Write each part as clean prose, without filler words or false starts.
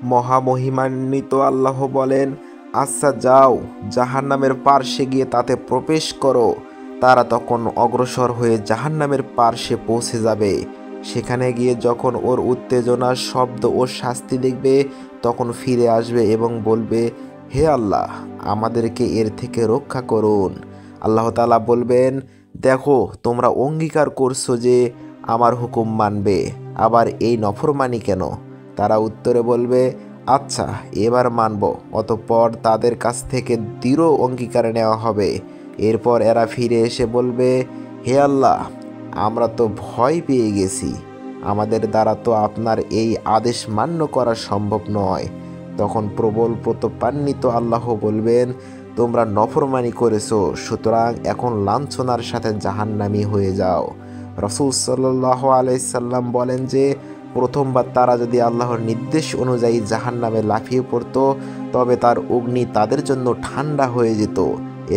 মহামহিমান্বিত আল্লাহ বলেন, আচ্ছা যাও, জাহান্নামের পার্শ্বে গিয়ে তাতে প্রবেশ করো। তারা তখন অগ্রসর হয়ে জাহান্নামের পার্শ্বে পৌঁছে যাবে। সেখানে গিয়ে যখন ওর উত্তেজনার শব্দ ও শাস্তি দেখবে, তখন ফিরে আসবে এবং বলবে, হে আল্লাহ, আমাদেরকে এর থেকে রক্ষা করুন। আল্লাহ তাআলা বলবেন, দেখো, তোমরা অঙ্গীকার করছো যে আমার হুকুম মানবে, আবার এই নফরমানি কেন? তারা উত্তরে বলবে, আচ্ছা, এবার মানব। অতঃপর তাদের কাছ থেকে দৃঢ় অঙ্গীকার নেওয়া হবে। এরপর এরা ফিরে এসে বলবে, হে আল্লাহ, আমরা তো ভয় পেয়ে গেছি, আমাদের দ্বারা তো আপনার এই আদেশ মান্য করা সম্ভব নয়। তখন প্রবল প্রতাপান্বিত আল্লাহ বলবেন, তোমরা নফরমানি করেছো, সুতরাং এখন লাঞ্ছনার সাথে জাহান্নামী হয়ে যাও। রাসূল সাল্লাল্লাহু আলাইহি সাল্লাম বলেন যে, প্রথমবার তারা যদি আল্লাহর নির্দেশ অনুযায়ী জাহান্নামে লাফিয়ে পড়ত, তবে তার অগ্নি তাদের জন্য ঠান্ডা হয়ে যেত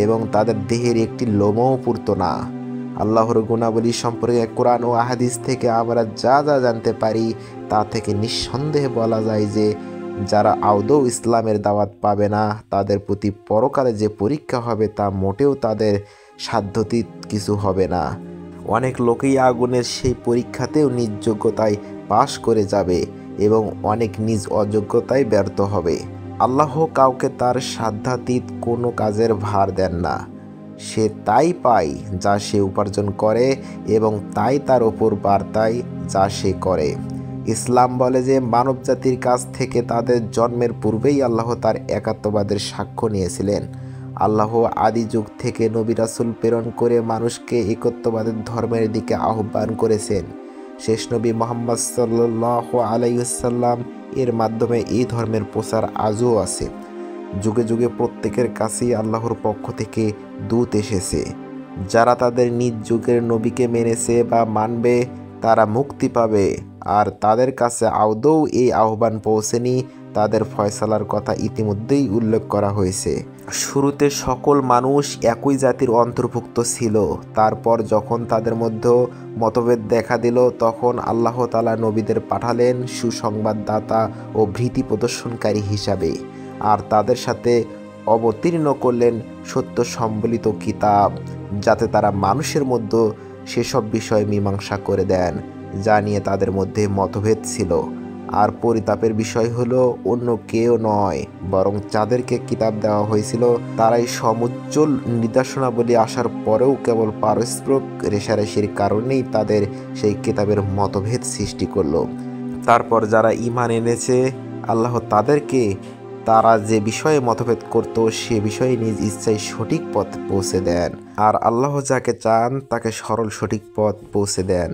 এবং তাদের দেহের একটি লোমও পুড়ত না। আল্লাহর গুণাবলী সম্পর্কে কোরআন ও আহাদিস থেকে আমরা যা যা জানতে পারি, তা থেকে নিঃসন্দেহে বলা যায় যে যারা আদৌ ইসলামের দাওয়াত পাবে না, তাদের প্রতি পরকালে যে পরীক্ষা হবে তা মোটেও তাদের সাধ্যতীত কিছু হবে না। অনেক লোকেই আগুনের সেই পরীক্ষাতেও নিজ যোগ্যতায় পাশ করে যাবে এবং অনেক নিজ অযোগ্যতায় ব্যর্থ হবে। আল্লাহ কাউকে তার সাধ্যাতীত কোনো কাজের ভার দেন না। সে তাই পায় যা সে উপার্জন করে এবং তাই তার ওপর বার্তায় যা সে করে। ইসলাম বলে যে মানবজাতির কাছ থেকে তাদের জন্মের পূর্বেই আল্লাহ তার একাত্মবাদের সাক্ষ্য নিয়েছিলেন। আল্লাহ আদি যুগ থেকে নবী রাসূল প্রেরণ করে মানুষকে একত্ববাদের ধর্মের দিকে আহ্বান করেছেন। শেষ নবী মুহাম্মদ সাল্লাল্লাহু আলাইহি ওয়াসাল্লাম এর মাধ্যমে এই ধর্মের প্রচার আজও আছে। যুগে যুগে প্রত্যেকের কাছেই আল্লাহর পক্ষ থেকে দূত এসেছে। যারা তাদের নিজ যুগের নবীকে মেনেছে বা মানবে, তারা মুক্তি পাবে, আর তাদের কাছে আদৌ এই আহ্বান পৌঁছেনি, তাদের ফয়সালার কথা ইতিমধ্যেই উল্লেখ করা হয়েছে। শুরুতে সকল মানুষ একই জাতির অন্তর্ভুক্ত ছিল। তারপর যখন তাদের মধ্যে মতভেদ দেখা দিল, তখন আল্লাহ তাআলা নবীদের পাঠালেন সুসংবাদদাতা ও ভীতি প্রদর্শনকারী হিসাবে, আর তাদের সাথে অবতীর্ণ করলেন সত্য সম্বলিত কিতাব, যাতে তারা মানুষের মধ্যে সেসব বিষয়ে মীমাংসা করে দেন যা নিয়ে তাদের মধ্যে মতভেদ ছিল। আর পরিতাপের বিষয় হলো, অন্য কেউ নয়, বরং যাদেরকে কিতাব দেওয়া হয়েছিল তারাই সমুজ্জ্বল নিদর্শনাবলী আসার পরেও কেবল পারস্পরিক রেষারেষির কারণেই তাদের সেই কিতাবের মতভেদ সৃষ্টি করলো। তারপর যারা ঈমান এনেছে, আল্লাহ তাদেরকে তারা যে বিষয়ে মতভেদ করত সে বিষয়ে নিজ ইচ্ছায় সঠিক পথ পৌঁছে দেন, আর আল্লাহ যাকে চান তাকে সরল সঠিক পথ পৌঁছে দেন।